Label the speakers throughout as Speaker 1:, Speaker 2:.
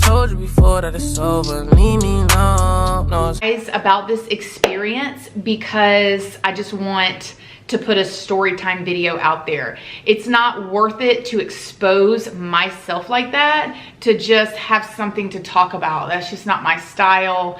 Speaker 1: told you before that it's over, leave me alone. No,
Speaker 2: guys, about this experience, because I just want to put a story time video out there. It's not worth it to expose myself like that, to just have something to talk about. That's just not my style.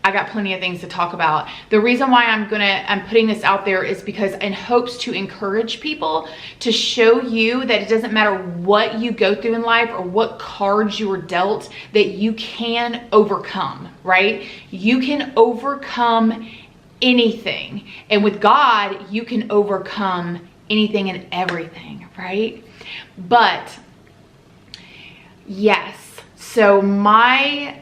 Speaker 2: I got plenty of things to talk about. The reason why I'm putting this out there is because in hopes to encourage people, to show you that it doesn't matter what you go through in life or what cards you were dealt, that you can overcome, right? You can overcome anything. And with God, you can overcome anything and everything, right? But yes, so my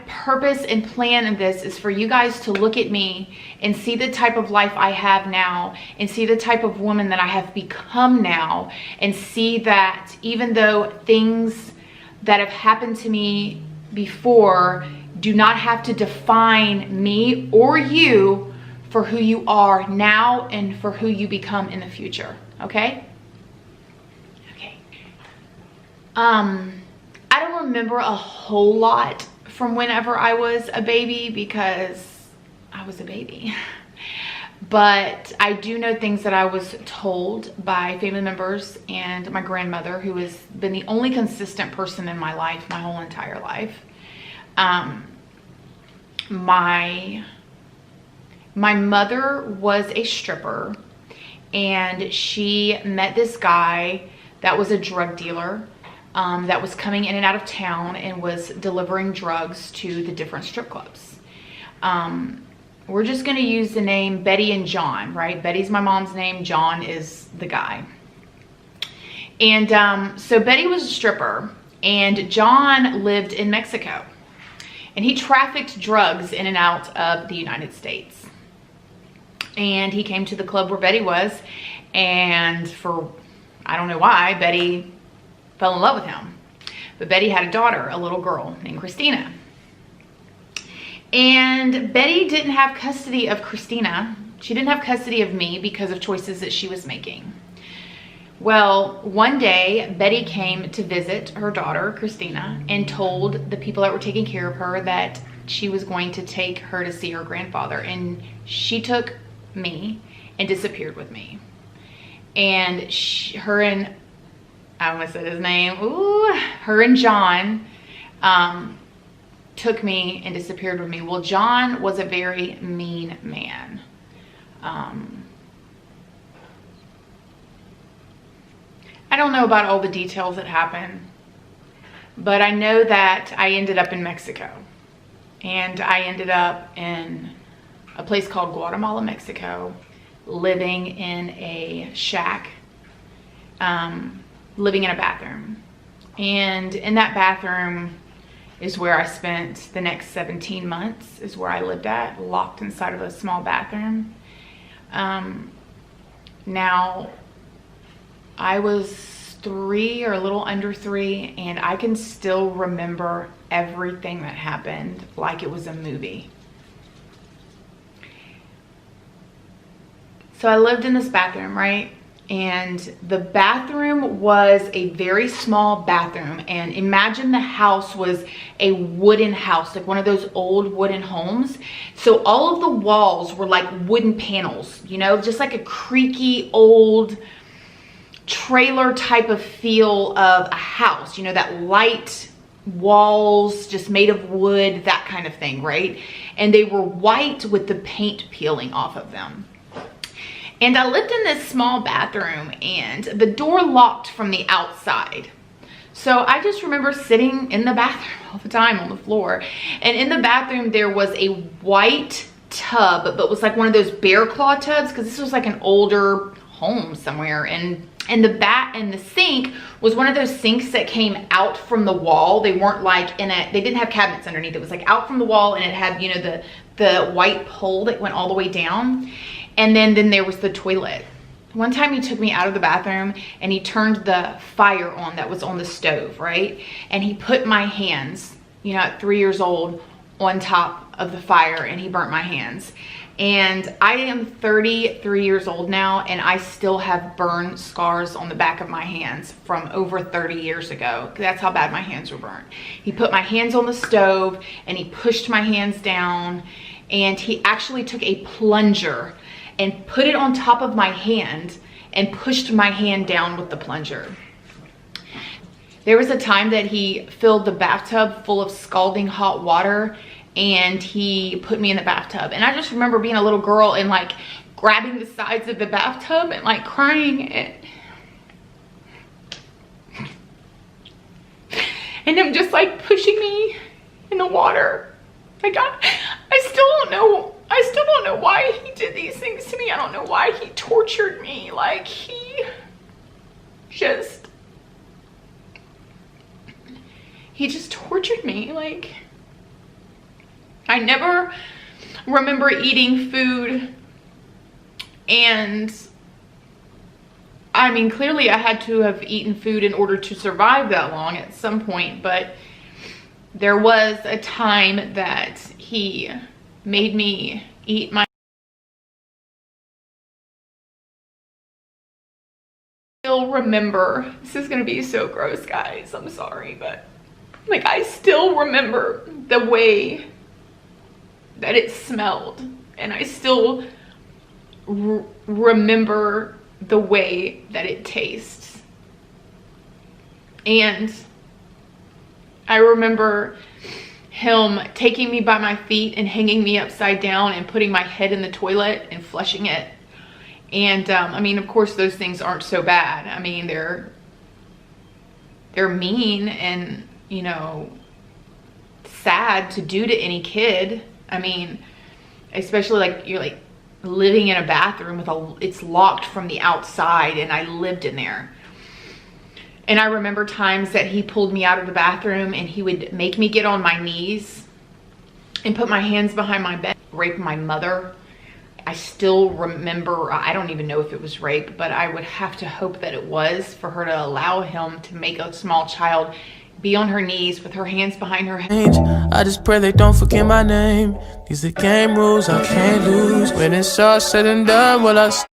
Speaker 2: purpose and plan in this is for you guys to look at me and see the type of life I have now, and see the type of woman that I have become now, and see that even though things that have happened to me before do not have to define me or you for who you are now and for who you become in the future, okay? Okay. I don't remember a whole lot from whenever I was a baby because I was a baby. But I do know things that I was told by family members and my grandmother, who has been the only consistent person in my life, my whole entire life. My mother was a stripper, and she met this guy that was a drug dealer, that was coming in and out of town and was delivering drugs to the different strip clubs. We're just going to use the name Betty and John, right? Betty's my mom's name. John is the guy. And so Betty was a stripper, and John lived in Mexico. And he trafficked drugs in and out of the United States. And he came to the club where Betty was, and for, I don't know why, Betty fell in love with him. But Betty had a daughter, a little girl named Christina. And Betty didn't have custody of Christina. She didn't have custody of me because of choices that she was making. Well, one day, Betty came to visit her daughter, Christina, and told the people that were taking care of her that she was going to take her to see her grandfather. And she took me and disappeared with me. And her and, I almost said his name, her and John took me and disappeared with me. Well, John was a very mean man. I don't know about all the details that happened, but I know that I ended up in Mexico, and I ended up in a place called Guatemala, Mexico, living in a shack, living in a bathroom. And in that bathroom is where I spent the next 17 months, is where I lived at, locked inside of a small bathroom. Now, I was 3 or a little under 3, and I can still remember everything that happened like it was a movie. So I lived in this bathroom, right? And the bathroom was a very small bathroom, and imagine the house was a wooden house, like one of those old wooden homes. So all of the walls were like wooden panels, you know, just like a creaky old trailer type of feel of a house, you know, that light walls just made of wood, that kind of thing, right? And they were white with the paint peeling off of them. And I lived in this small bathroom, and the door locked from the outside. So I just remember sitting in the bathroom all the time on the floor. And in the bathroom, there was a white tub, but it was like one of those bear claw tubs, because this was like an older home somewhere. And the sink was one of those sinks that came out from the wall. They weren't like they didn't have cabinets underneath. It was like out from the wall, and it had, you know, the white pole that went all the way down. And then there was the toilet. One time he took me out of the bathroom, and he turned the fire on that was on the stove, right? And he put my hands, you know, at 3 years old, on top of the fire, and he burnt my hands. And I am 33 years old now, and I still have burn scars on the back of my hands from over 30 years ago. That's how bad my hands were burnt. He put my hands on the stove and he pushed my hands down, and he actually took a plunger and put it on top of my hand and pushed my hand down with the plunger. There was a time that he filled the bathtub full of scalding hot water and he put me in the bathtub. And I just remember being a little girl and like grabbing the sides of the bathtub and like crying and him just like pushing me in the water. Like I still don't know why he did these things to me. I don't know why he tortured me. Like he just tortured me. Like I never remember eating food, and I mean, clearly I had to have eaten food in order to survive that long at some point, but there was a time that he made me eat my still remember, this is gonna be so gross, guys, I'm sorry, but like I still remember the way that it smelled, and I still remember the way that it tastes. And I remember him taking me by my feet and hanging me upside down and putting my head in the toilet and flushing it. And I mean, of course those things aren't so bad. I mean, they're mean and, you know, sad to do to any kid. I mean, especially like you're like living in a bathroom with it's locked from the outside, and I lived in there. And I remember times that he pulled me out of the bathroom and he would make me get on my knees and put my hands behind my bed, rape my mother. I still remember, I don't even know if it was rape, but I would have to hope that it was, for her to allow him to make a small child be on her knees with her hands behind her head.
Speaker 1: I just pray they don't forget my name. These are game rules I can't lose. When it's all said and done, will I